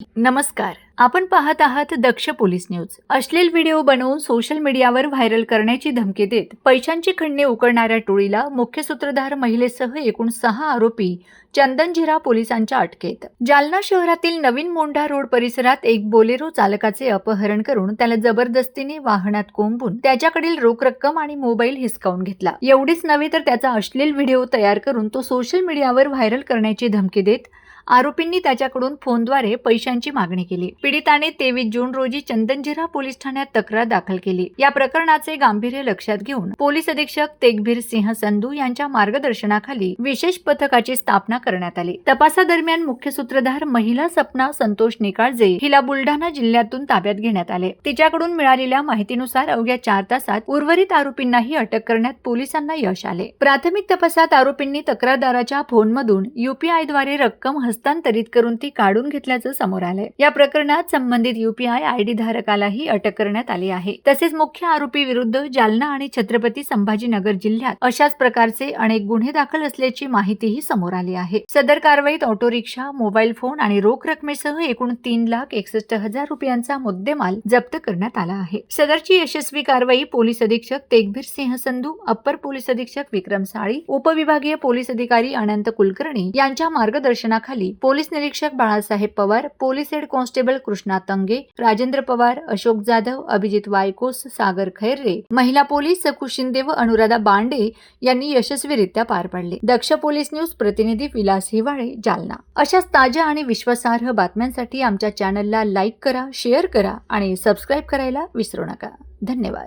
नमस्कार. आपण पाहत आहात दक्ष पोलीस न्यूज. अश्लील व्हिडिओ बनवून सोशल मीडियावर व्हायरल करण्याची धमकी देत पैशांची खंडणी उकळणाऱ्या टोळीला मुख्य सूत्रधार महिलेसह एकूण 6 आरोपी चंदनझिरा पोलिसांच्या अटकेत. जालना शहरातील नवीन मोंढा रोड परिसरात एक बोलेरो चालकाचे अपहरण करून त्याला जबरदस्तीने वाहनात कोंबून त्याच्याकडील रोख रक्कम आणि मोबाईल हिसकावून घेतला. एवढेच नव्हे तर त्याचा अश्लील व्हिडिओ तयार करून तो सोशल मीडियावर व्हायरल करण्याची धमकी देत आरोपींनी त्याच्याकडून फोनद्वारे पैशांची मागणी केली. पीडिताने 23 जून रोजी चंदनझिरा पोलीस ठाण्यात तक्रार दाखल केली. या प्रकरणाचे गांभीर्य लक्षात घेऊन पोलीस अधीक्षक तेगभीर सिंह संधू यांच्या मार्गदर्शनाखाली विशेष पथकाची स्थापना करण्यात आली. तपासादरम्यान मुख्य सूत्रधार महिला सपना संतोष निकाळजे हिला बुलढाणा जिल्ह्यातून ताब्यात घेण्यात आले. तिच्याकडून मिळालेल्या माहितीनुसार अवघ्या 4 तासात उर्वरित आरोपींनाही अटक करण्यात पोलिसांना यश आले. प्राथमिक तपासात आरोपींनी तक्रारदाराच्या फोनमधून UPI-द्वारे रक्कम हस्तांतरित करून ती काढून घेतल्याचं समोर आलंय. या प्रकरणात संबंधित UPI ID धारकालाही अटक करण्यात आली आहे. तसेच मुख्य आरोपी विरुद्ध जालना आणि छत्रपती संभाजीनगर जिल्ह्यात अशाच प्रकारचे अनेक गुन्हे दाखल असल्याची माहितीही समोर आली आहे. सदर कारवाईत ऑटो रिक्षा, मोबाईल फोन आणि रोख रकमेसह एकूण 3,61,000 रुपयांचा मुद्देमाल जप्त करण्यात आला आहे. सदरची यशस्वी कारवाई पोलीस अधीक्षक तेगभीर सिंह संधू, अप्पर पोलीस अधीक्षक विक्रम साळी, उपविभागीय पोलीस अधिकारी अनंत कुलकर्णी यांच्या मार्गदर्शनाखाली पोलीस निरीक्षक Balasaheb Pawar, police head constable Krishna Tange, Rajendra Pawar, Ashok Jadhav, Abhijit Waikos, Sagar Khaire, महिला पोलीस सखू शिंदे व अनुराधा बांडे यांनी यशस्वीरित्या पार पाडले. दक्ष पोलीस न्यूज प्रतिनिधी विलास हिवाळे, जालना. अशाच ताज्या आणि विश्वासार्ह बातम्यांसाठी आमच्या चॅनलला लाईक करा, शेअर करा आणि सबस्क्राईब करायला विसरू नका. धन्यवाद.